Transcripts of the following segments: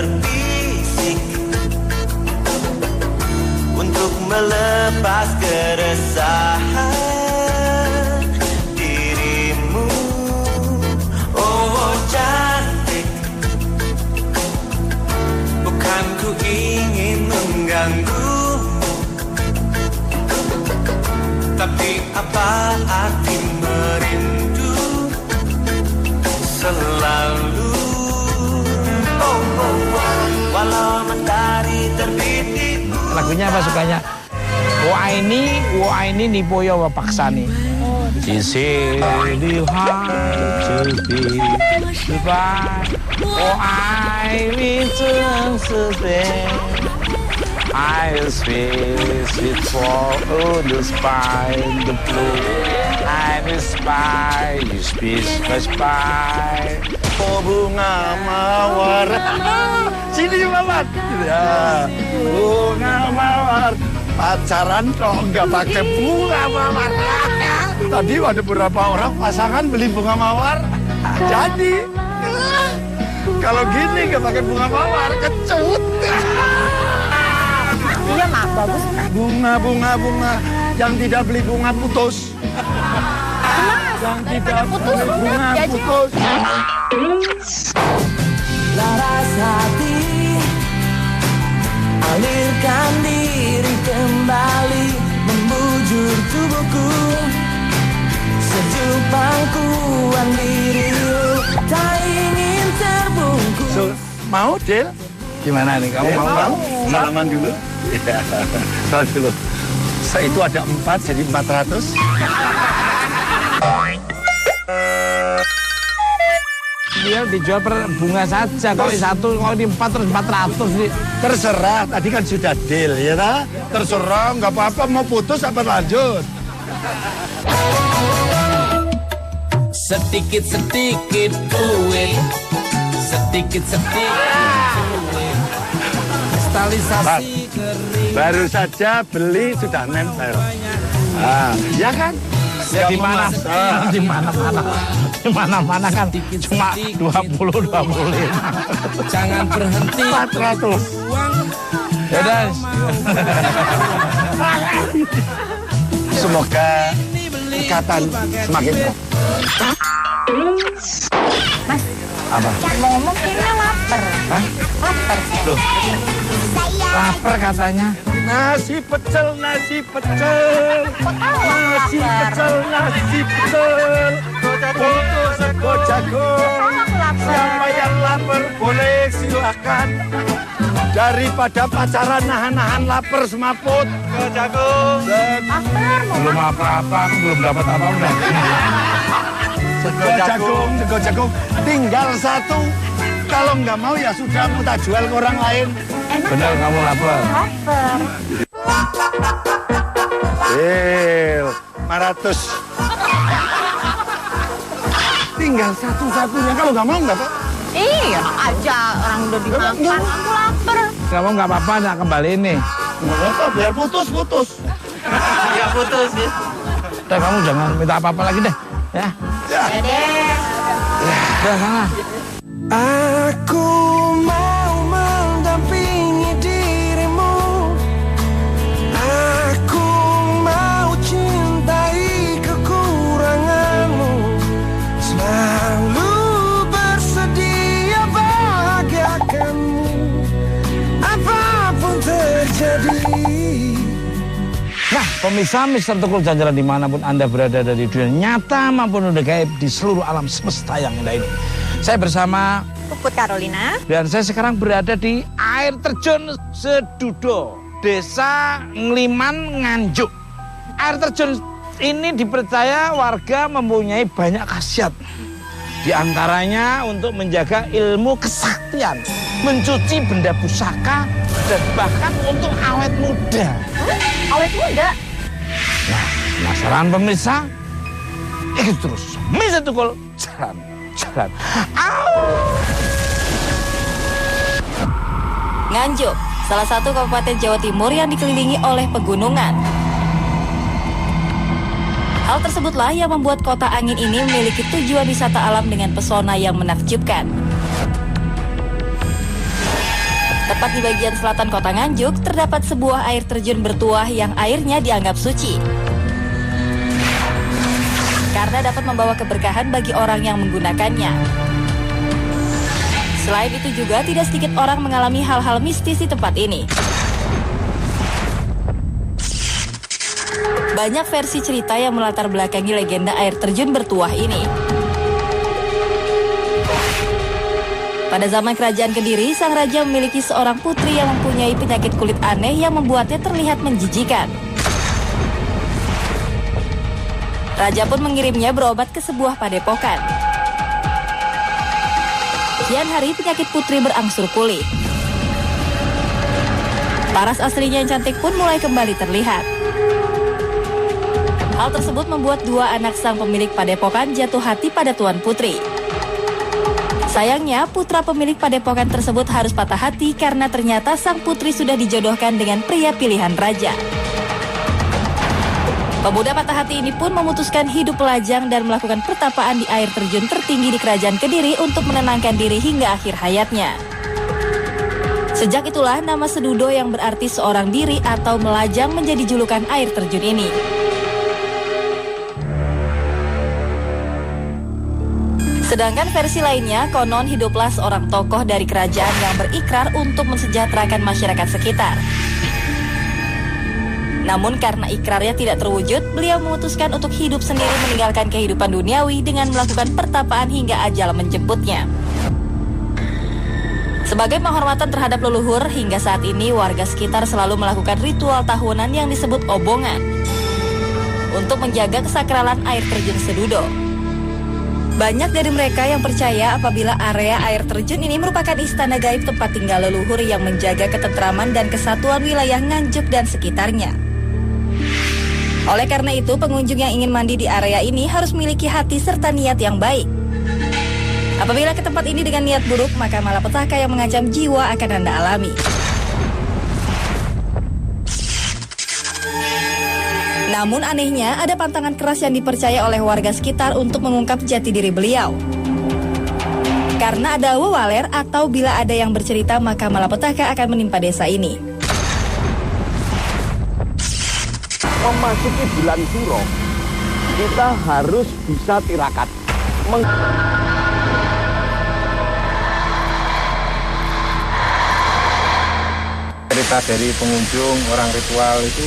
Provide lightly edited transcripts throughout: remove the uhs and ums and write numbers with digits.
berbisik untuk melepas keresahan dirimu. Oh cantik, bukan ku ingin mengganggu, tapi apa arti merindu selalu. Oh, oh, oh, walau mentari terbit di lagunya apa sukanya? Wo ini nipoyo wa paksani. Isi di hati goodbye. Oh I will I will sweet for the spine, the blue. I will spy, you spy. Oh bunga mawar. Sini mawar. Ya. Bunga mawar. Pacaran kok nggak pakai bunga mawar. Tadi ada beberapa orang pasangan beli bunga mawar. Jadi kalau gini nggak pakai bunga mawar, kecut. Iya mak, bagus. Bunga yang tidak beli bunga putus. Yang tidak beli bunga putus. laras hati, alirkan diri kembali, membujur tubuhku, sejuk pangkuan dirimu, tak ingin terbungkus. So, mau Del? Gimana nih kamu mau? Salaman dulu. Iya, salam dulu. Saya itu ada 4 jadi 400. Dia dijual per bunga saja. Kalau satu, kalau di 4 terus 400 nih. Terserah, tadi kan sudah deal, ya tak? Terserah, nggak apa-apa, mau putus apa lanjut. Sedikit-sedikit duit, sedikit-sedikit duit, kristalisasi kering. Baru saja beli sudah nempel. Ah, ya kan? Ya di mana kan cuma 20-25. Jangan berhenti 400. Ya udah. Semoga ikatan semakin kuat. Mas, Apa? mau ngomong kayaknya lapar. Hah? Lapar. Loh, Lapar katanya. nasi pecel, nasi pecel. Nasi pecel, nasi pecel. Untuk sego jagung. Siapa yang lapar boleh silakan. Daripada pacaran nahan-nahan lapar semaput. Sego jagung. Belum apa-apa, aku belum dapat apa-apa. Sego jagung. Tinggal 1. Kalau nggak mau ya sudah, mau tak jual ke orang lain. Benar kamu lapar. Lapar. Deal, 500. Tinggal satu-satunya, kalau nggak mau nggak apa. Iya aja, orang udah dimakan. Aku lapar. Kamu nggak apa-apa, nak kembali nih. Nggak apa, biar putus. Ya putus ya. Udah kamu jangan minta apa-apa lagi deh, ya. Ya. Udah sana. Aku mau mendampingi dirimu, aku mau cintai kekuranganmu, selalu bersedia bahagiakanmu, apapun terjadi. Nah, pemirsa Mister Tukul Jajaran dimanapun Anda berada dari dunia nyata maupun udah gaib di seluruh alam semesta yang indah ini. Saya bersama Puput Carolina. dan saya sekarang berada di air terjun Sedudo, Desa Ngliman, Nganjuk. Air terjun ini dipercaya warga mempunyai banyak khasiat. Di antaranya untuk menjaga ilmu kesaktian, mencuci benda pusaka, dan bahkan untuk awet muda. Awet muda. Nah, penasaran pemirsa? Ikut terus. Mister Tukul jalan. Nganjuk, salah satu kabupaten Jawa Timur yang dikelilingi oleh pegunungan. Hal tersebutlah yang membuat kota angin ini memiliki tujuan wisata alam dengan pesona yang menakjubkan. Tepat di bagian selatan kota Nganjuk, terdapat sebuah air terjun bertuah yang airnya dianggap suci. Karena dapat membawa keberkahan bagi orang yang menggunakannya. Selain itu juga tidak sedikit orang mengalami hal-hal mistis di tempat ini. Banyak versi cerita yang melatar belakangi legenda air terjun bertuah ini. Pada zaman kerajaan Kediri, sang raja memiliki seorang putri yang mempunyai penyakit kulit aneh yang membuatnya terlihat menjijikan. Raja pun mengirimnya berobat ke sebuah padepokan. Kian hari penyakit putri berangsur pulih. Paras aslinya yang cantik pun mulai kembali terlihat. Hal tersebut membuat dua anak sang pemilik padepokan jatuh hati pada Tuan Putri. Sayangnya, putra pemilik padepokan tersebut harus patah hati karena ternyata sang putri sudah dijodohkan dengan pria pilihan raja. Pemuda patah hati ini pun memutuskan hidup lajang dan melakukan pertapaan di air terjun tertinggi di kerajaan Kediri untuk menenangkan diri hingga akhir hayatnya. Sejak itulah nama Sedudo yang berarti seorang diri atau melajang menjadi julukan air terjun ini. Sedangkan versi lainnya, konon hiduplah seorang tokoh dari kerajaan yang berikrar untuk mensejahterakan masyarakat sekitar. Namun karena ikrarnya tidak terwujud, beliau memutuskan untuk hidup sendiri meninggalkan kehidupan duniawi dengan melakukan pertapaan hingga ajal menjemputnya. Sebagai penghormatan terhadap leluhur, hingga saat ini warga sekitar selalu melakukan ritual tahunan yang disebut obongan untuk menjaga kesakralan air terjun Sedudo. Banyak dari mereka yang percaya apabila area air terjun ini merupakan istana gaib tempat tinggal leluhur yang menjaga ketentraman dan kesatuan wilayah Nganjuk dan sekitarnya. Oleh karena itu, pengunjung yang ingin mandi di area ini harus memiliki hati serta niat yang baik. Apabila ke tempat ini dengan niat buruk, maka malapetaka yang mengancam jiwa akan Anda alami. Namun anehnya, ada pantangan keras yang dipercaya oleh warga sekitar untuk mengungkap jati diri beliau. Karena ada wewaler atau bila ada yang bercerita, maka malapetaka akan menimpa desa ini. Memasuki bulan Suro, kita harus bisa tirakat. Cerita dari pengunjung, orang ritual itu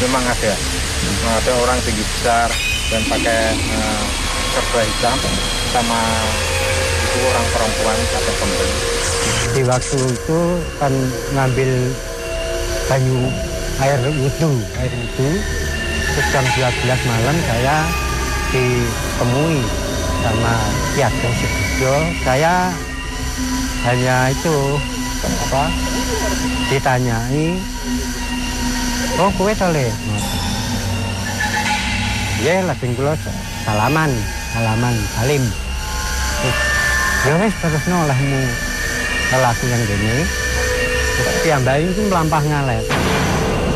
memang ada orang tinggi besar dan pakai serba hitam sama itu orang perempuan atau pembeli. Di waktu itu kan ngambil banyu air wudhu. Terus jam 12 malam saya ditemui sama Ki Ageng Sedudo. Saya hanya itu ditanyai, oh kowe tole? Ya lagi kula salaman salim. Ya wis terus olehmu lelaki yang gini. Terus piyambake itu melampah ngalet.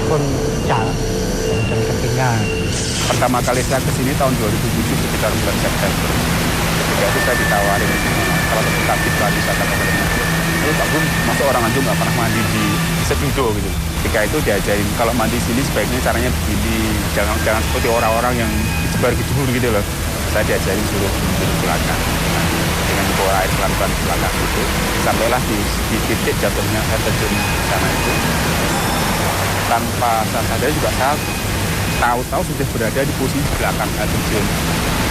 Pun cal dan ketinggalan. Pertama kali saya kesini tahun 2007 sekitar bulan September. Ketika itu saya ditawarin salah satu kapit pariwisata Kabupaten Nganjuk. Lalu Pak Gun, masa orang Nganjuk nggak pernah mandi di Sedudo gitu. Ketika itu diajarin kalau mandi sini sebaiknya caranya begini, jangan seperti orang-orang yang disebar gitu loh. Saya diajarin suruh belakang dengan bawa air pelan-pelan ke belakang itu. Sampailah di titik jatuhnya air terjun sana itu. Tanpa saya sadari juga saya tahu-tahu sudah berada di posisi belakang air terjun,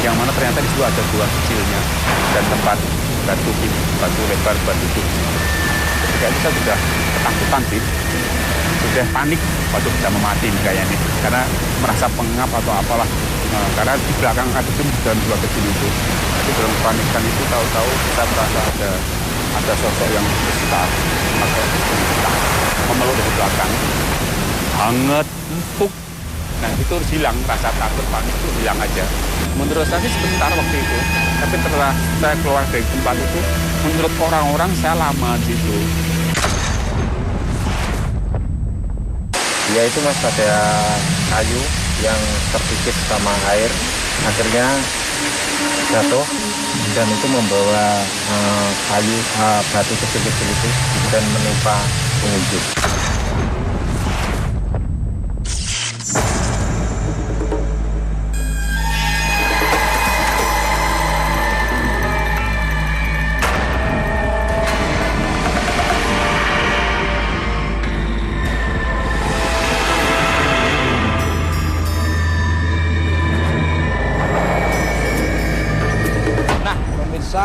yang mana ternyata di situ ada gua kecilnya dan tempat batu lebar, batu duduk. Ketika itu saya sudah ketakutan sih, sudah panik, waduh bisa memati kayaknya nih, karena merasa pengap atau apalah, karena di belakang air terjun dan gua kecil itu. Tapi dalam kepanikan itu tahu-tahu saya merasa ada sosok yang besar, maka memeluk dari belakang, hangat, empuk. Nah itu hilang, rasa takut panik itu hilang aja. Menurut saya sih sebentar waktu itu, tapi setelah saya keluar dari tempat itu, menurut orang-orang saya lama di situ. Ya itu mas, ada kayu yang terkikis sama air, akhirnya jatuh dan itu membawa kayu batu kecil-kecil itu dan menimpa pengunjung.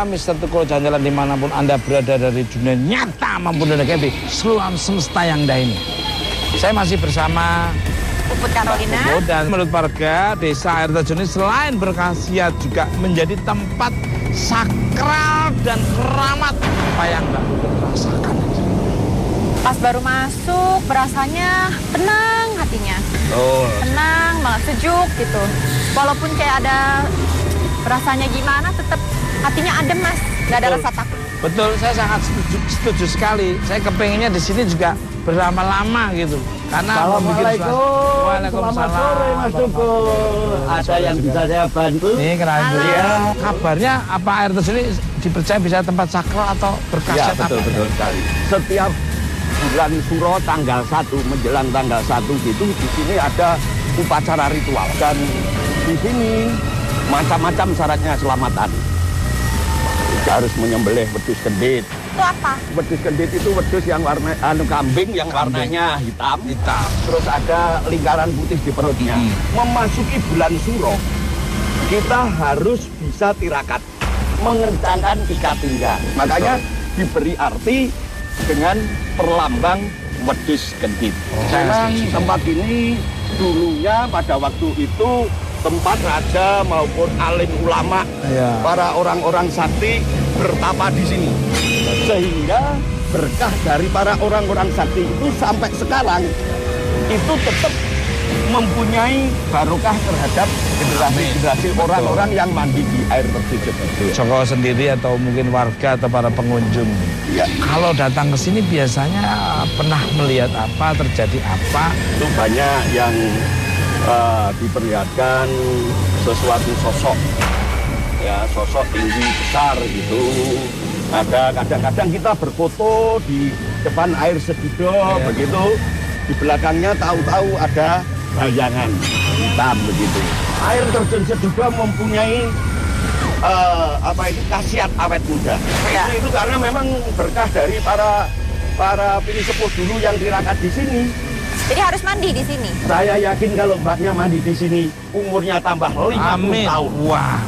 Mister Tukul jalan-jalan dimanapun Anda berada dari dunia nyata maupun dunia gaib, seluruh semesta yang dah ini. Saya masih bersama Puput Carolina. Dan menurut warga desa air terjun ini selain berkhasiat juga menjadi tempat sakral dan keramat. Apa yang Mbak Puput rasakan? Pas baru masuk, berasanya tenang hatinya. Tenang, banget sejuk gitu. Walaupun kayak ada rasanya gimana, tetap hatinya adem, Mas. Nggak ada rasa takut. Betul, saya sangat setuju sekali. Saya kepengennya di sini juga berlama-lama gitu. Karena Assalamualaikum. Waalaikumsalam. Selamat sore, Mas Tukul. Ada yang bisa saya bantu? Ini kenapa? Ya. Kabarnya apa air terjun ini dipercaya bisa tempat sakral atau berkhasiat Ya, betul sekali. Setiap bulan Suro tanggal 1 menjelang tanggal 1 gitu, di sini ada upacara ritual. Dan di sini macam-macam syaratnya keselamatan. Harus menyembelih wedhus kendit. Itu apa? Wedhus kendit itu wedhus yang warna kambing yang warnanya hitam. Terus ada lingkaran putih di perutnya. Memasuki bulan Suro, kita harus bisa tirakat, mengencangkan ikat pinggang. Makanya diberi arti dengan perlambang wedhus kendit. Memang tempat ini dulunya pada waktu itu tempat raja maupun alim ulama, para orang-orang sakti bertapa di sini. Sehingga berkah dari para orang-orang sakti itu sampai sekarang itu tetap mempunyai barokah terhadap generasi-generasi orang-orang yang mandi di air terjun. Joko sendiri atau mungkin warga atau para pengunjung. Ya. Kalau datang ke sini biasanya pernah melihat apa, terjadi apa? Itu banyak yang diperlihatkan sesuatu sosok, ya sosok tinggi besar gitu. Ada kadang-kadang kita berfoto di depan air Sedudo begitu, di belakangnya tahu-tahu ada bayangan hitam begitu. Air terjun Sedudo mempunyai khasiat awet muda. Itu karena memang berkah dari para pilih sepuh dulu yang tirakat di sini. Jadi harus mandi di sini. Saya yakin kalau mbaknya mandi di sini, umurnya tambah 50 tahun. Wah.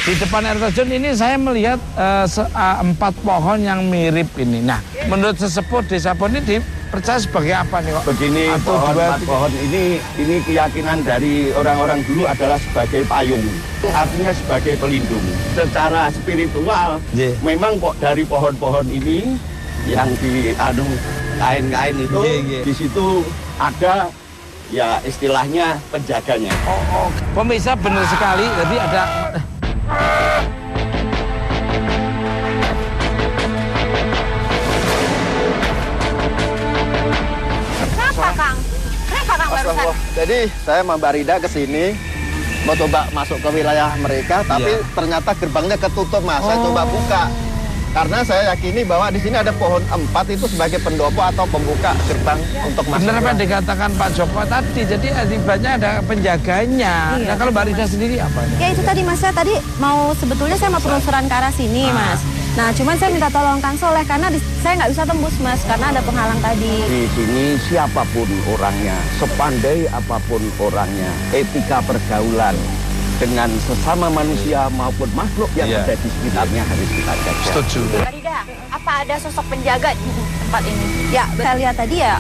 Di depan air terjun ini saya melihat 4 pohon yang mirip ini. Nah, menurut sesepuh desa Pon ini dipercaya sebagai apa nih kok? Begini, pohon ini keyakinan dari orang-orang dulu adalah sebagai payung. Artinya sebagai pelindung. Secara spiritual, memang kok dari pohon-pohon ini yang di kain-kain itu, di situ ada ya istilahnya penjaganya. Pemirsa benar sekali, jadi ada Kenapa, Kang? Kenapa, Kang, barusan? Jadi saya sama Mbak Rida ke sini mau coba masuk ke wilayah mereka, tapi ternyata gerbangnya ketutup, Mas. Saya coba buka. Karena saya yakini bahwa di sini ada pohon 4 itu sebagai pendopo atau pembuka gerbang untuk masuk. benar apa yang dikatakan Pak Joko tadi, jadi akibatnya ada penjaganya. Nah, kalau Mbak Rida sendiri apa? Ya itu tadi, Mas, saya tadi sebetulnya saya mau penelusuran ke arah sini, Mas. Nah, cuman saya minta tolong Kang Soleh karena saya nggak bisa tembus, Mas, karena ada penghalang tadi. Di sini siapapun orangnya, sepandai apapun orangnya, etika pergaulan dengan sesama manusia maupun makhluk yang ada di sekitarnya harus kita jaga. Setuju. Mbak Rida, apa ada sosok penjaga di tempat ini? Ya, saya lihat tadi ya,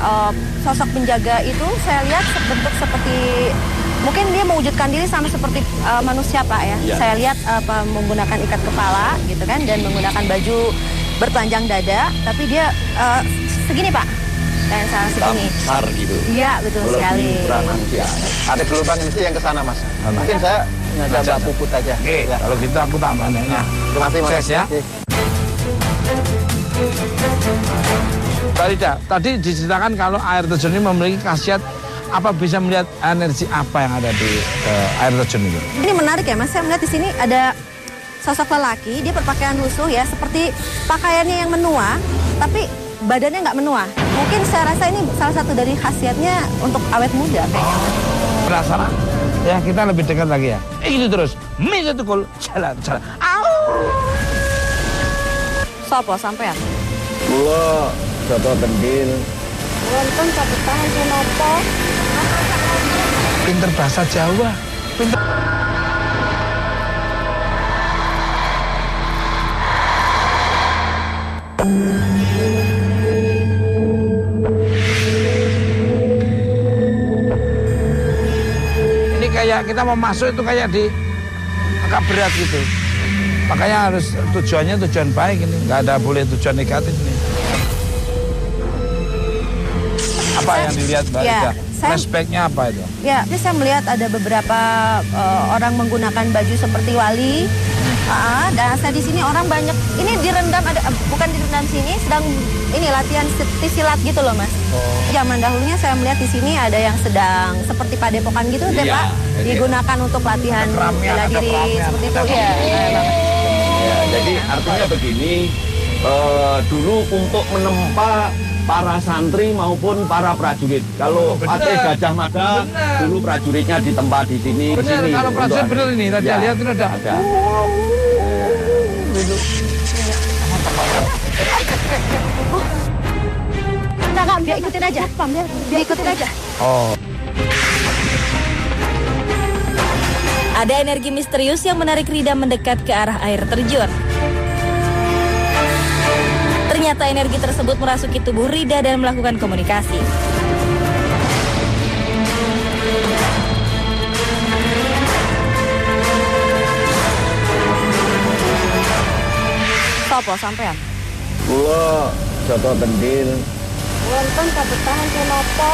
sosok penjaga itu saya lihat bentuk seperti, mungkin dia mewujudkan diri sama seperti manusia, Pak ya. Saya lihat menggunakan ikat kepala gitu kan, dan menggunakan baju bertelanjang dada, tapi dia segini, Pak. Dan salah segini. Besar gitu. Iya, betul sekali. Ada gelombang ini yang ke sana, Mas. Mungkin saya ngajak Mbak Puput aja. Oke, kalau gitu aku tak nanya. Terima kasih, Mas. Sukses ya. Mbak Rida, tadi diceritakan kalau air terjun ini memiliki khasiat apa, bisa melihat energi apa yang ada di air terjun itu? Ini menarik ya, Mas. Saya melihat di sini ada sosok lelaki, dia berpakaian lusuh ya, seperti pakaiannya yang menua, tapi badannya nggak menua. Mungkin saya rasa ini salah satu dari khasiatnya untuk awet muda kayaknya. Penasaran? Ya kita lebih dekat lagi ya. Itu terus. Misa tukul jalan. Au! Sopo sampean? Kula soto kendil. Wonten saged tahan napa? Pinter bahasa Jawa. Pinter. Ini kayak kita mau masuk itu kayak di agak berat gitu. Makanya harus tujuannya tujuan baik ini, nggak ada boleh tujuan negatif ini. Apa yang dilihat Mbak Rida? Flashbacknya apa itu? Ya, saya melihat ada beberapa orang menggunakan baju seperti wali. Dan saya di sini orang banyak. Ini direndam, bukan direndam sini, sedang ini latihan silat gitu loh Mas. Zaman dahulunya saya melihat di sini ada yang sedang seperti padepokan gitu, deh Pak. Digunakan untuk latihan bela diri seperti itu. Iya, ya, jadi artinya begini, dulu untuk menempa para santri maupun para prajurit. Kalau Patih Gajah Mada dulu prajuritnya ditempa di sini. Benar, kalau prajurit benar ini. Tadi lihat itu ada. Enggak, biar ikutin aja. Biar ikutin aja. Oh. Ada energi misterius yang menarik Rida mendekat ke arah air terjun. Ternyata energi tersebut merasuki tubuh Rida dan melakukan komunikasi. Sopo sampean? Kula soto kendil. Wonten saged tahan napa?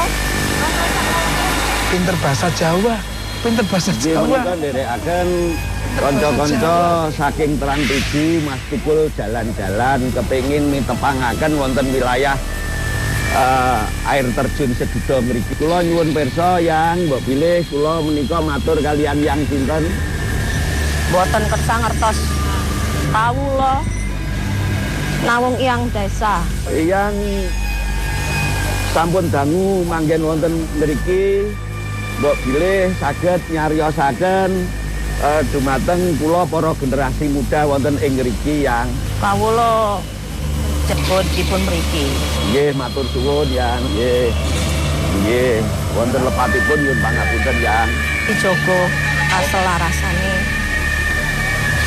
Pinter bahasa Jawa. Pinter bahasa Jawa. Menika nderekaken kanca-kanca saking Trans TV Mas Tukul jalan-jalan kepengin mitepangaken wonten wilayah air terjun Sedudo mriki. Kula nyuwun pirsa yang mbok pilih kula menika matur kalian yang sinten? Boten kersa ngertos. Kawula nawung iyang desa. Yang sampun dangu manggen wonten mriki mbok bilih saged nyariosaken dumateng kula para generasi muda wonten ing mriki yang kawula cepet dipun mriki. Nggih matur suwun yang nggih. Nggih wonten lepatipun nyuwun pangapunten yang dijogo kaselarasane.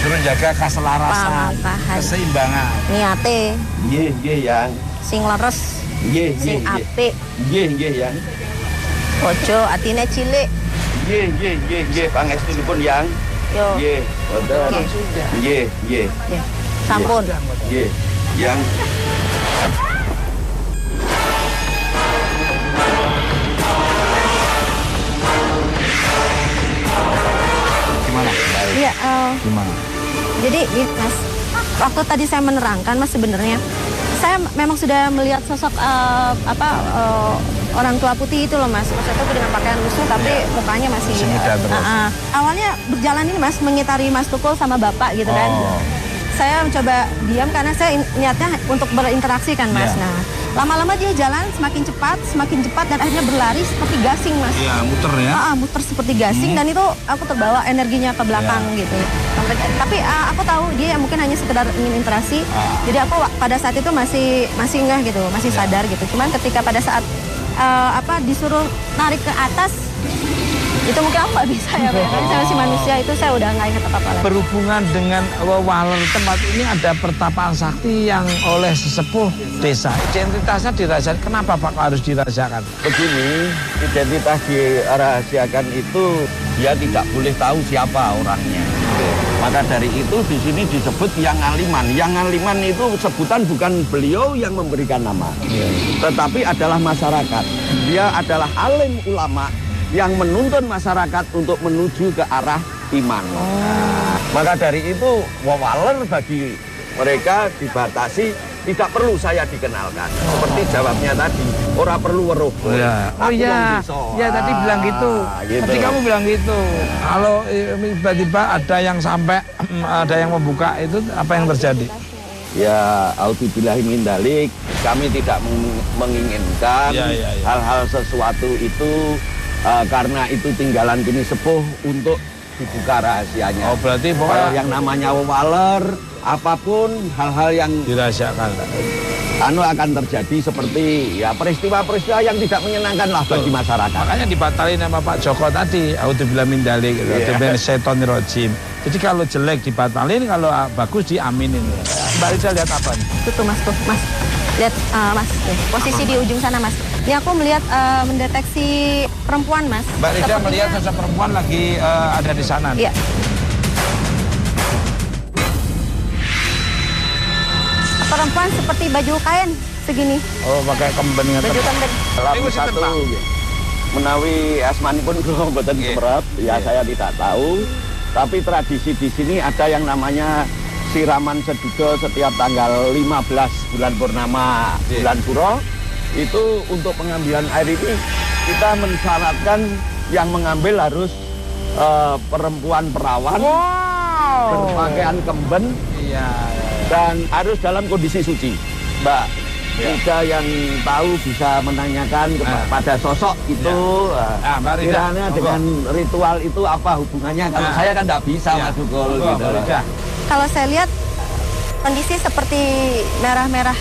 Suruh jaga keselarasan, keseimbangan. Niate. Nggih nggih yang sing leres. Nggih sing apik. Nggih nggih yang ojo atine cilik. Nggih, pangestunipun yang. Yo. Nggih, wonten. Nggih. Sampun. Nggih, yang. Gimana? Iya, Gimana? Jadi, Mas, waktu tadi saya menerangkan, Mas, sebenarnya saya memang sudah melihat sosok orang tua putih itu loh Mas. Maksudnya itu dengan pakaian lusuh tapi mukanya masih muda terus. Awalnya berjalan ini Mas mengitari Mas Tukul sama Bapak gitu kan. Saya mencoba diam karena saya niatnya untuk berinteraksi kan Mas. Nah, lama-lama dia jalan semakin cepat dan akhirnya berlari seperti gasing Mas. Iya, muter ya. Muter seperti gasing dan itu aku terbawa energinya ke belakang gitu. Tapi aku tahu dia mungkin hanya sekedar ingin interaksi. Jadi aku pada saat itu masih enggak gitu, masih sadar gitu. Cuman ketika pada saat disuruh narik ke atas itu mungkin aku nggak bisa ya, karena saya masih manusia, itu saya udah nggak ingat apa-apa lagi. Berhubungan dengan Waler, tempat ini ada pertapaan sakti yang oleh sesepuh desa. Identitasnya dirahasiakan. Kenapa Pak harus dirahasiakan? Begini, identitas dirahasiakan itu dia tidak boleh tahu siapa orangnya. Maka dari itu di sini disebut Yang Ngaliman. Yang Ngaliman itu sebutan bukan beliau yang memberikan nama, tetapi adalah masyarakat. Dia adalah alim ulama yang menuntun masyarakat untuk menuju ke arah iman. Maka dari itu Waler bagi mereka dibatasi, tidak perlu saya dikenalkan. Seperti jawabnya tadi, ora perlu weruh. Ya tadi bilang gitu. Tadi kamu bilang gitu. Kalau tiba-tiba ada yang sampai ada yang membuka itu apa yang terjadi? Ya, auzubillahi min dzalik, kami tidak menginginkan hal-hal sesuatu itu karena itu tinggalan kini sepuh untuk dibuka rahasianya. Oh, berarti kalau yang namanya waler, apapun hal-hal yang dirahasiakan akan terjadi seperti ya peristiwa-peristiwa yang tidak menyenangkan lah bagi masyarakat. Makanya dibatalin sama Pak Joko tadi, auzubillahi min dzalik, auzubillahi syaitonir rajim. Jadi kalau jelek dibatalin, kalau bagus diaminin. Mbak Rida lihat apa nih? Tuh mas, lihat mas, posisi di ujung sana mas. Ini aku melihat mendeteksi perempuan mas. Mbak Rida melihat sosok perempuan lagi ada di sana. Iya. Perempuan seperti baju kain segini. Oh, pakai kemben ngeten. Baju kemben. Lalu satu menawi asmanipun kula mboten semerap, ya saya tidak tahu. Tapi tradisi di sini ada yang namanya siraman sedudo setiap tanggal 15 bulan purnama bulan Puro. Itu untuk pengambilan air ini kita mensyaratkan yang mengambil harus perempuan perawan, berpakaian kemben, dan harus dalam kondisi suci. Mbak Rida yang tahu bisa menanyakan kepada sosok itu, kiranya dengan ritual itu apa hubungannya? Kalau saya kan tidak bisa Mas Dukul. Gitu. Kalau saya lihat kondisi seperti merah-merah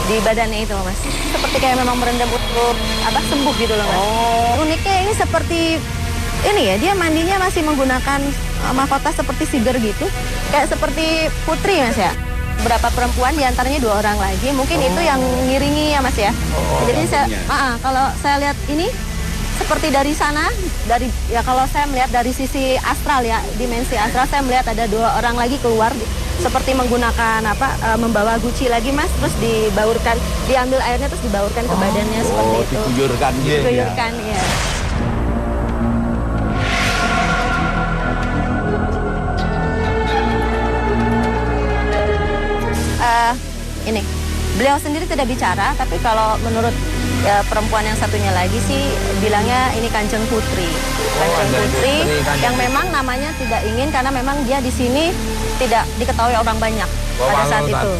di badannya itu mas, seperti kayak memang merendam untuk sembuh gitu loh mas. Uniknya ini seperti ini ya, dia mandinya masih menggunakan mahkota seperti siger gitu, kayak seperti putri mas ya. Beberapa perempuan diantaranya 2 orang lagi, mungkin itu yang ngiringi ya mas ya. Jadi saya, kalau saya lihat ini seperti dari sana, kalau saya melihat dari sisi astral ya, dimensi astral, saya melihat ada 2 orang lagi keluar, seperti menggunakan membawa guci lagi mas, terus dibaurkan, diambil airnya terus dibaurkan ke badannya seperti itu. Diguyurkan gitu ya. Diguyurkan ya. Ini beliau sendiri tidak bicara, tapi kalau menurut perempuan yang satunya lagi sih bilangnya ini Kanjeng Putri. Kanjeng Putri yang memang namanya tidak ingin karena memang dia di sini tidak diketahui orang banyak pada saat itu.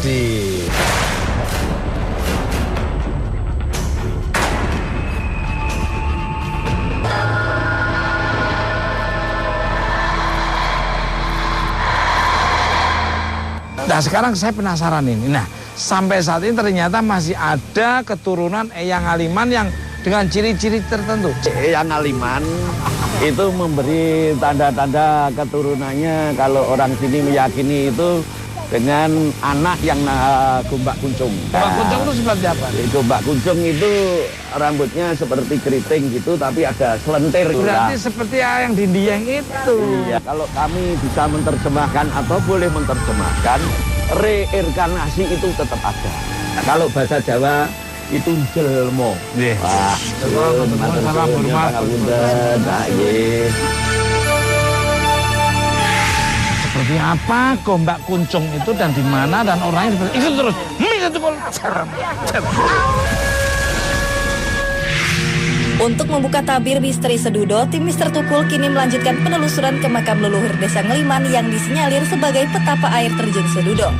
Nah sekarang saya penasaran ini. Nah sampai saat ini ternyata masih ada keturunan Eyang Aliman yang dengan ciri-ciri tertentu. Eyang Aliman itu memberi tanda-tanda keturunannya kalau orang sini meyakini itu dengan anak yang Gombak Kuncung. Gombak Kuncung itu seperti apa? Gombak Kuncung itu rambutnya seperti keriting gitu, tapi ada selentir. Berarti seperti yang di Dieng itu. Iya, kalau kami bisa menerjemahkan atau boleh menerjemahkan, reinkarnasi itu tetap ada. Nah, kalau bahasa Jawa itu jelmo. Wah, salam hormat. Seperti apa Gombak Kuncung itu dan di mana dan orangnya seperti itu terus. Untuk membuka tabir misteri Sedudo, tim Mister Tukul kini melanjutkan penelusuran ke makam leluhur Desa Ngeliman yang disinyalir sebagai petapa air terjun Sedudo.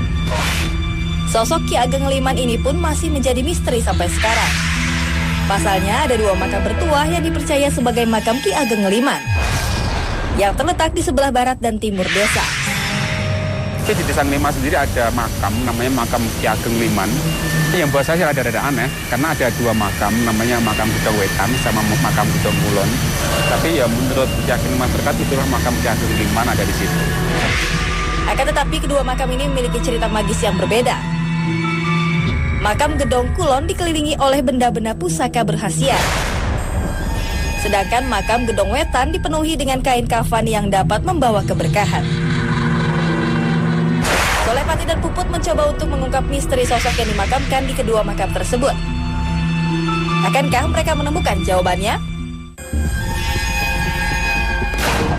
Sosok Ki Ageng Ngeliman ini pun masih menjadi misteri sampai sekarang. Pasalnya ada 2 makam bertuah yang dipercaya sebagai makam Ki Ageng Ngeliman yang terletak di sebelah barat dan timur desa. Di Desa Ngeliman sendiri ada makam, namanya makam Ki Ageng Ngeliman. Yang buat saya rada-rada aneh, karena ada 2 makam, namanya makam Gedong Wetan sama makam Gedong Kulon. Tapi ya menurut keyakinan masyarakat itulah makam Ki Ageng Ngeliman ada di situ. Akan tetapi kedua makam ini memiliki cerita magis yang berbeda. Makam Gedong Kulon dikelilingi oleh benda-benda pusaka berkhasiat. Sedangkan makam Gedong Wetan dipenuhi dengan kain kafan yang dapat membawa keberkahan. Solepati dan Puput mencoba untuk mengungkap misteri sosok yang dimakamkan di kedua makam tersebut. Akankah mereka menemukan jawabannya?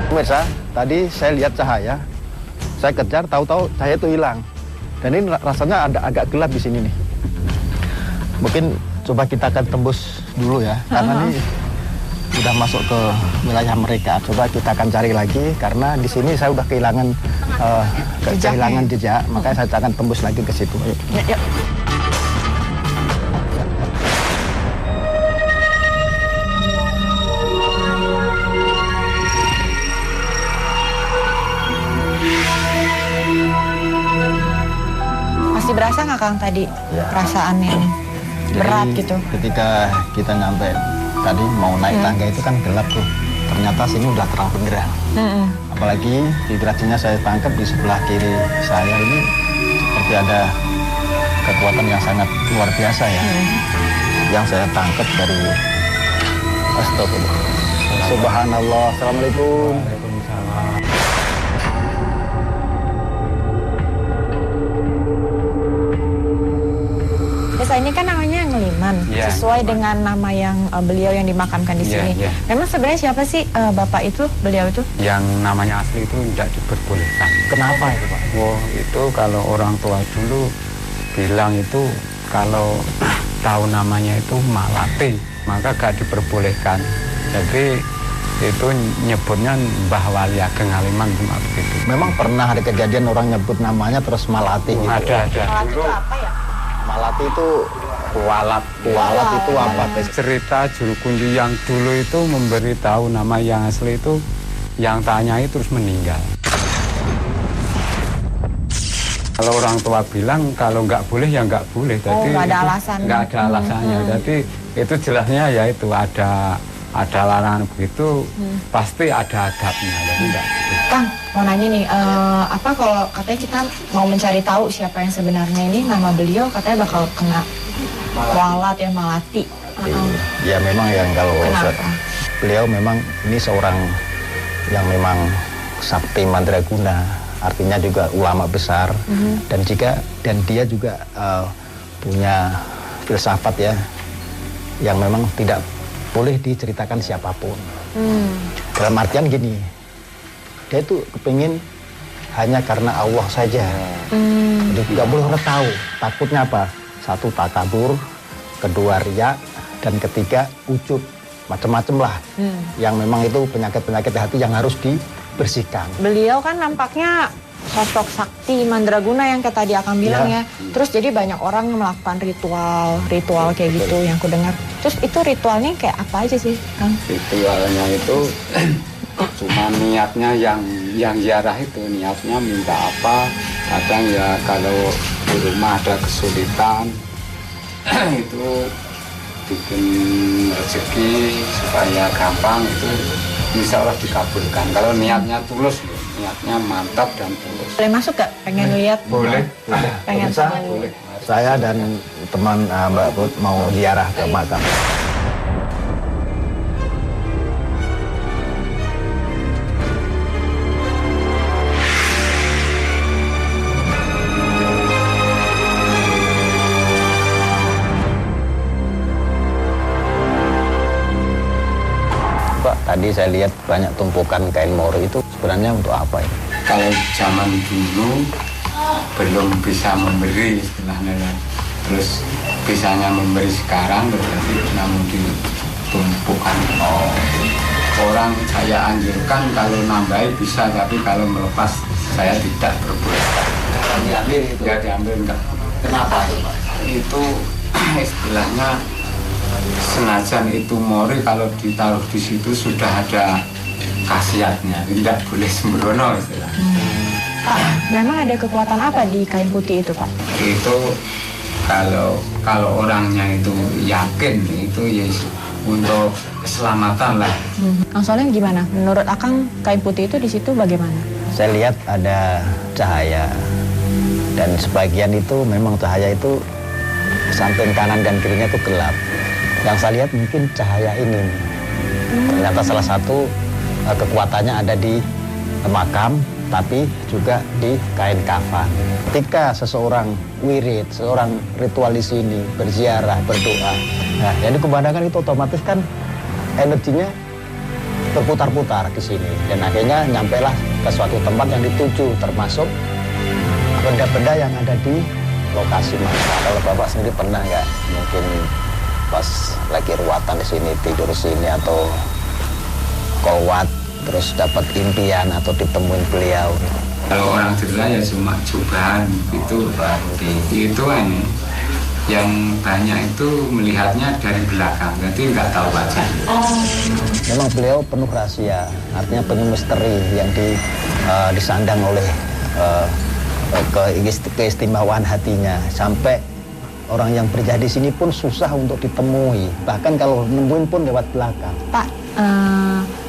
Pemirsa, tadi saya lihat cahaya, saya kejar, tahu-tahu cahaya itu hilang. Dan ini rasanya ada agak gelap di sini nih. Mungkin coba kita akan tembus dulu ya, karena ini sudah masuk ke wilayah mereka. Coba kita akan cari lagi, karena di sini saya udah kehilangan kehilangan jejak, makanya saya akan tembus lagi ke situ. Ayo. Yuk. Masih berasa nggak Kang tadi perasaan yang berat gitu? Ketika kita nyampe tadi mau naik tangga itu kan gelap tuh. Ternyata sini udah terang benderang. Apalagi vibrasinya saya tangkap di sebelah kiri saya ini seperti ada kekuatan yang sangat luar biasa ya. Yang saya tangkap dari astagfirullah. Subhanallah. Assalamualaikum. Desa ini kan namanya Ngeliman, sesuai dengan nama yang beliau yang dimakamkan di sini. Memang sebenarnya siapa sih Bapak itu, beliau itu? Yang namanya asli itu tidak diperbolehkan. Kenapa itu Pak? Oh, itu kalau orang tua dulu bilang itu kalau tahu namanya itu Malati, maka gak diperbolehkan. Jadi itu nyebutnya Mbah Wali Ageng Ngaliman cuma begitu. Memang pernah ada kejadian orang nyebut namanya terus Malati gitu. Ada. Malati itu apa ya? Malati itu Kualat itu apa? Cerita juru kunci yang dulu itu memberitahu nama yang asli itu, yang tanyai terus meninggal. Kalau orang tua bilang kalau nggak boleh ya nggak boleh. Jadi nggak ada alasan. Nggak ada alasannya. Jadi itu jelasnya ya itu ada larangan begitu, pasti ada adabnya. Jadi enggak. Kang, mau nanya nih, apa kalau katanya kita mau mencari tahu siapa yang sebenarnya ini, nama beliau katanya bakal kena kualat ya, Malati. Ya memang yang kalau beliau memang ini seorang yang memang sakti mandraguna, artinya juga ulama besar dan dia juga punya filsafat ya yang memang tidak boleh diceritakan siapapun. Dalam artian gini, dia itu kepingin hanya karena Allah saja. Jadi nggak boleh orang tahu. Takutnya apa? Satu, takabur, kedua, riya, dan ketiga, ujub. Macam-macam lah. Yang memang itu penyakit-penyakit hati yang harus dibersihkan. Beliau kan nampaknya sosok sakti mandraguna yang kayak tadi Akang bilang ya. Terus jadi banyak orang yang melakukan ritual kayak gitu yang aku dengar. Terus itu ritualnya kayak apa aja sih, Kang? Ritualnya itu cuma niatnya yang ziarah itu niatnya minta apa. Kadang ya kalau di rumah ada kesulitan itu bikin rezeki supaya gampang, itu insya Allah dikabulkan. Kalau niatnya tulus, niatnya mantap dan tulus. Boleh masuk gak? Pengen lihat? Boleh. Pengen tahu. Boleh. Saya dan teman Mbak Put mau ziarah ke makam. Tadi saya lihat banyak tumpukan kain mori, itu sebenarnya untuk apa ini? Kalau zaman dulu belum bisa memberi istilahnya, terus bisanya memberi sekarang berarti namun ditumpukan. Orang saya anjurkan kalau nambahi bisa, tapi kalau melepas saya tidak berbolehkan. Diambil itu? Ya diambil enggak. Kenapa itu Pak? Itu istilahnya senajan itu mori, kalau ditaruh di situ sudah ada khasiatnya, tidak boleh sembrono istilahnya. Pak, memang ada kekuatan apa di kain putih itu Pak? Itu kalau orangnya itu yakin itu ya untuk keselamatan lah. Kang Soleh gimana? Menurut Akang kain putih itu di situ bagaimana? Saya lihat ada cahaya dan sebagian itu memang cahaya itu samping kanan dan kirinya itu gelap. Yang saya lihat mungkin cahaya ini. Ternyata salah satu kekuatannya ada di makam, tapi juga di kain kafan. Ketika seseorang wirid, seorang ritual di sini, berziarah, berdoa, nah jadi kebanyakan itu otomatis kan energinya berputar-putar di sini. Dan akhirnya nyampailah ke suatu tempat yang dituju, termasuk benda-benda yang ada di lokasi makam. Kalau Bapak sendiri pernah nggak mungkin pas lagi ruatan di sini, tidur sini atau kolwat terus dapat impian atau ditemuin beliau, Kalau orang Jogja ya cuma jubahan itu kan yang banyak itu melihatnya dari belakang, jadi nggak tahu wajah. Memang beliau penuh rahasia, artinya penuh misteri yang disandang oleh keistimewaan hatinya. Sampai orang yang berjaya di sini pun susah untuk ditemui, bahkan kalau nemuin pun lewat belakang. Pak,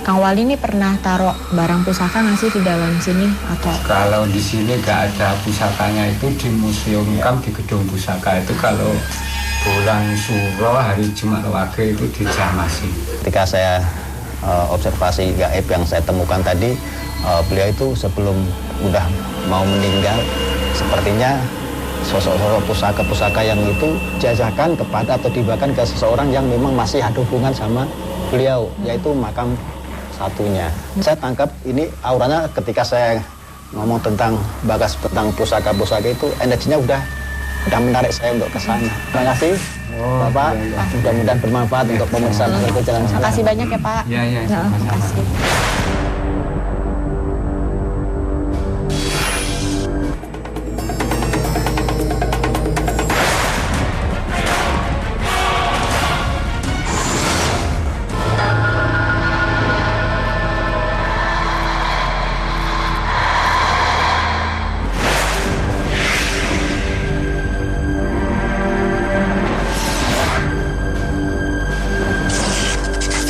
Kang Wali ini pernah taruh barang pusaka nggak sih di dalam sini atau? Kalau di sini nggak ada pusakanya, itu di Museum Kam di gedung pusaka itu kalau bulan Suro hari Jumat Wage itu dijamasi. Ketika saya observasi gaib yang saya temukan tadi, beliau itu sebelum udah mau meninggal, sepertinya sosok-sosok pusaka-pusaka yang itu jajakan kepada atau diberikan ke seseorang yang memang masih ada hubungan sama beliau, yaitu makam satunya. Saya tangkap ini auranya ketika saya ngomong tentang bagas tentang pusaka-pusaka itu, energinya udah menarik saya untuk ke sana. Terima kasih Bapak, mudah-mudahan bermanfaat untuk pemirsa berjalan sana. Terima kasih banyak ya Pak. Iya, terima kasih.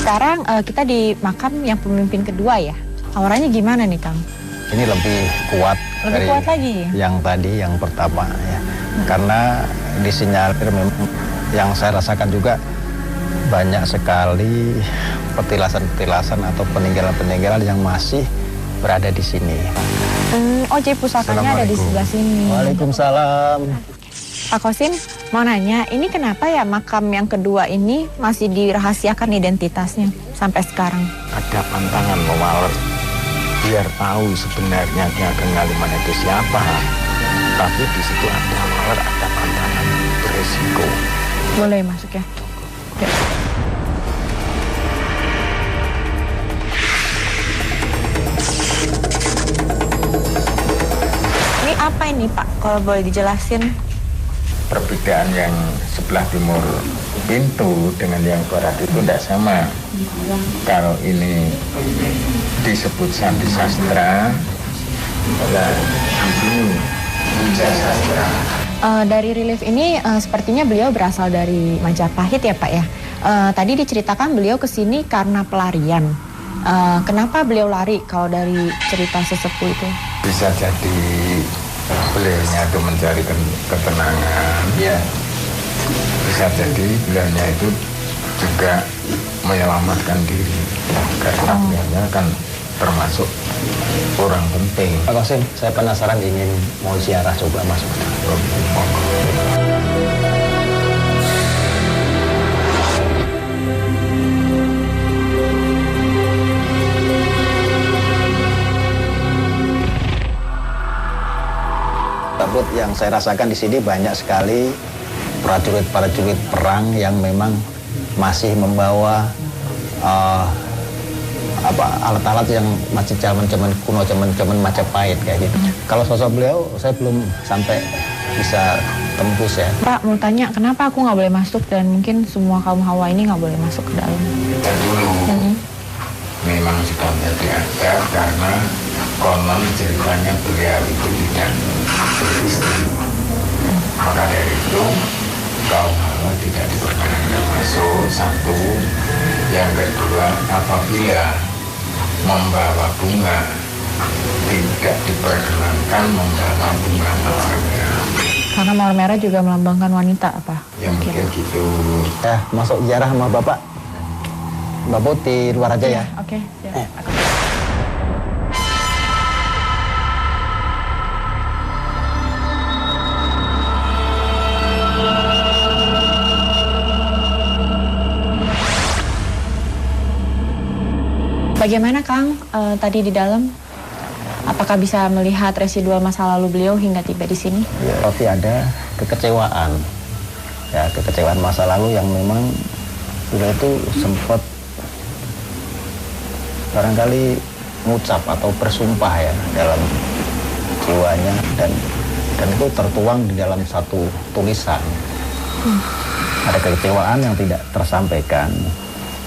Sekarang kita di makam yang pemimpin kedua ya. Auranya gimana nih Kang? Ini lebih kuat dari lagi yang tadi, yang pertama ya. Karena disinyalir memang yang saya rasakan juga banyak sekali petilasan-petilasan atau peninggalan-peninggalan yang masih berada di sini. Oh, jadi pusakanya ada di sebelah sini. Waalaikumsalam. Pak Kosim, mau nanya, ini kenapa ya makam yang kedua ini masih dirahasiakan identitasnya sampai sekarang? Ada pantangan mewaler, biar tahu sebenarnya Ageng Ngaliman itu siapa. Tapi di situ ada waler, ada pantangan, beresiko. Boleh masuk ya? Yuk. Ini apa ini Pak, kalau boleh dijelasin? Perbedaan yang sebelah timur pintu dengan yang barat itu tidak sama. Kalau ini disebut Sandi Sastra, di sini Puja Sastra. Dari relief ini sepertinya beliau berasal dari Majapahit ya Pak ya. Tadi diceritakan beliau kesini karena pelarian. Kenapa beliau lari kalau dari cerita sesepuh itu? Bisa jadi beliaunya itu mencari ketenangan, ya. Bisa jadi beliaunya itu juga menyelamatkan diri, karena beliaunya kan termasuk orang penting. Pak Kosim, saya penasaran ingin mau ziarah, coba masuk. Yang saya rasakan di sini banyak sekali prajurit-prajurit perang yang memang masih membawa alat-alat yang masih zaman kuno, zaman Majapahit kayak gitu. Kalau sosok beliau saya belum sampai bisa tembus ya. Pak, mau tanya, kenapa aku nggak boleh masuk dan mungkin semua kaum Hawa ini nggak boleh masuk ke dalam? Kita dulu memang sudah menjadi adat karena konon ceritanya beliau itu tidak beristri. Maka dari itu kaum Hawa tidak diperkenankan masuk. Satu, yang kedua, apabila membawa bunga tidak diperkenankan membawa bunga mawar merah. Karena mawar merah juga melambangkan wanita apa? Ya mungkin gitu. Ya, masuk ziarah sama Bapak. Bapak di luar aja ya. Oke. Bagaimana Kang tadi di dalam? Apakah bisa melihat residual masa lalu beliau hingga tiba di sini? Ya, tapi ada kekecewaan. Ya, kekecewaan masa lalu yang memang sudah itu sempat barangkali ngucap atau bersumpah ya jiwanya dan itu tertuang di dalam satu tulisan. Ada kekecewaan yang tidak tersampaikan.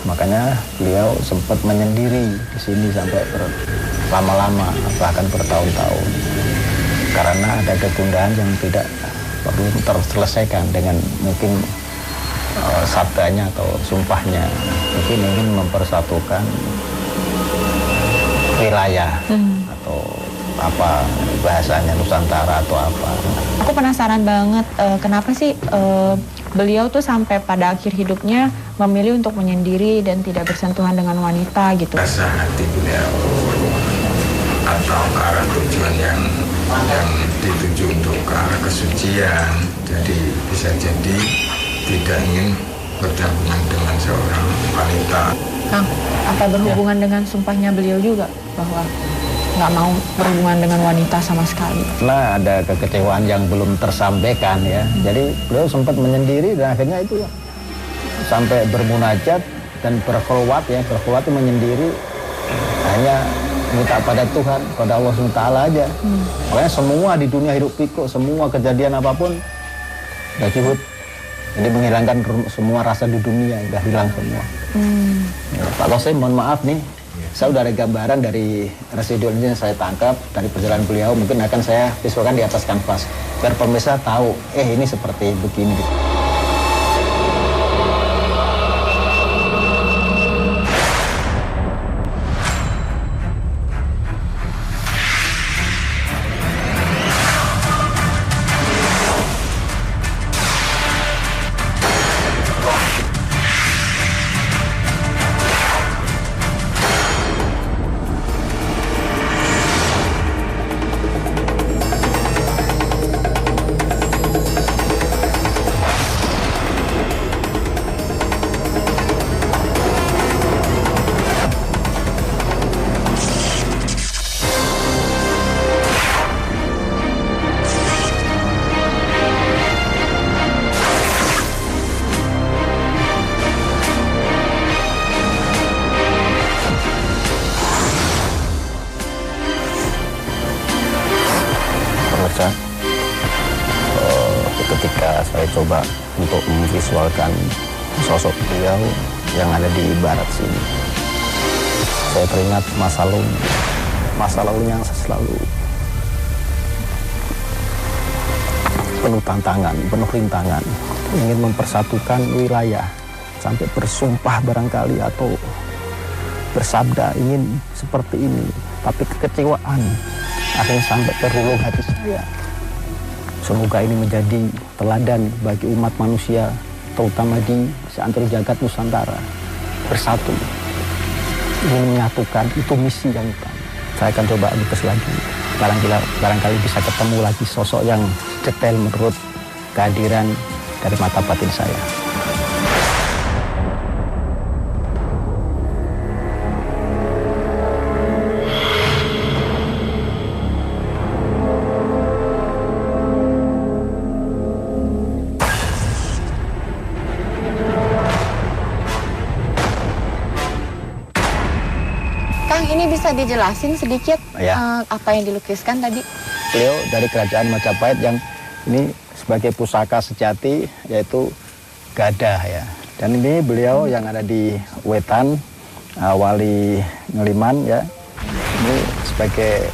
Makanya beliau sempat menyendiri di sini sampai lama-lama, bahkan bertahun-tahun. Karena ada kegundahan yang tidak perlu terselesaikan dengan mungkin sabdanya atau sumpahnya. Mungkin ingin mempersatukan wilayah atau apa bahasanya Nusantara atau apa. Aku penasaran banget kenapa sih beliau tuh sampai pada akhir hidupnya memilih untuk menyendiri dan tidak bersentuhan dengan wanita gitu. Rasa hati beliau atau ke arah tujuan yang dituju untuk ke arah kesucian. Jadi bisa jadi tidak ingin berhubungan dengan seorang wanita. Kang, apa berhubungan dengan sumpahnya beliau juga bahwa nggak mau berhubungan dengan wanita sama sekali? Nah, ada kekecewaan yang belum tersampaikan ya. Jadi beliau sempat menyendiri dan akhirnya itu sampai bermunajat dan berkhulwat ya. Berkhulwat itu menyendiri hanya minta pada Tuhan, pada Allah SWT aja. Makanya semua di dunia hidup pikuk, semua kejadian apapun udah cukup. Jadi menghilangkan semua rasa di dunia, udah hilang semua. Ya, Pak Kosim, mohon maaf nih. Saya udah ada gambaran dari residual ini yang saya tangkap dari perjalanan beliau. Mungkin akan saya visualkan di atas kanvas biar pemirsa tahu, ini seperti begini. Ketika saya coba untuk memvisualkan sosok beliau yang ada di barat sini, saya teringat masa lalunya yang selalu penuh tantangan, penuh rintangan, ingin mempersatukan wilayah, sampai bersumpah barangkali atau bersabda ingin seperti ini, tapi kekecewaan akhirnya sampai ke relung hati saya. Semoga ini menjadi teladan bagi umat manusia, terutama di seantero jagat Nusantara. Bersatu, ingin menyatukan, itu misi yang utama. Saya akan coba lukis lagi. Barangkali bisa ketemu lagi sosok yang detail menurut kehadiran dari mata batin saya. Ini bisa dijelasin sedikit apa yang dilukiskan tadi? Beliau dari kerajaan Majapahit yang ini sebagai pusaka sejati yaitu Gadah ya. Dan ini beliau yang ada di Wetan, Wali Ngeliman ya. Ini sebagai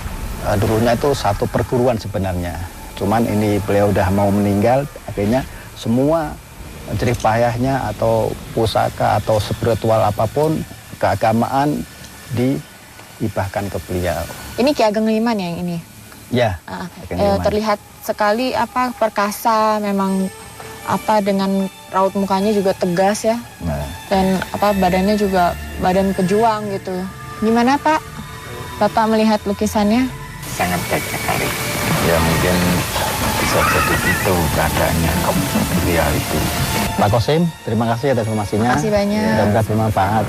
dulunya itu satu perguruan sebenarnya. Cuman ini beliau udah mau meninggal, akhirnya semua jerih payahnya atau pusaka atau spiritual apapun keagamaan dihibahkan ke beliau. Ini Ki Ageng Liman ya yang ini? Ya. Terlihat sekali perkasa, memang dengan raut mukanya juga tegas ya. Dan badannya juga badan pejuang gitu. Gimana Pak? Bapak melihat lukisannya? Sangat tertarik. Ya mungkin bisa jadi itu keadaannya beliau itu. Pak Kosim, terima kasih atas informasinya. Terima kasih banyak. Mudah-mudahan bermanfaat.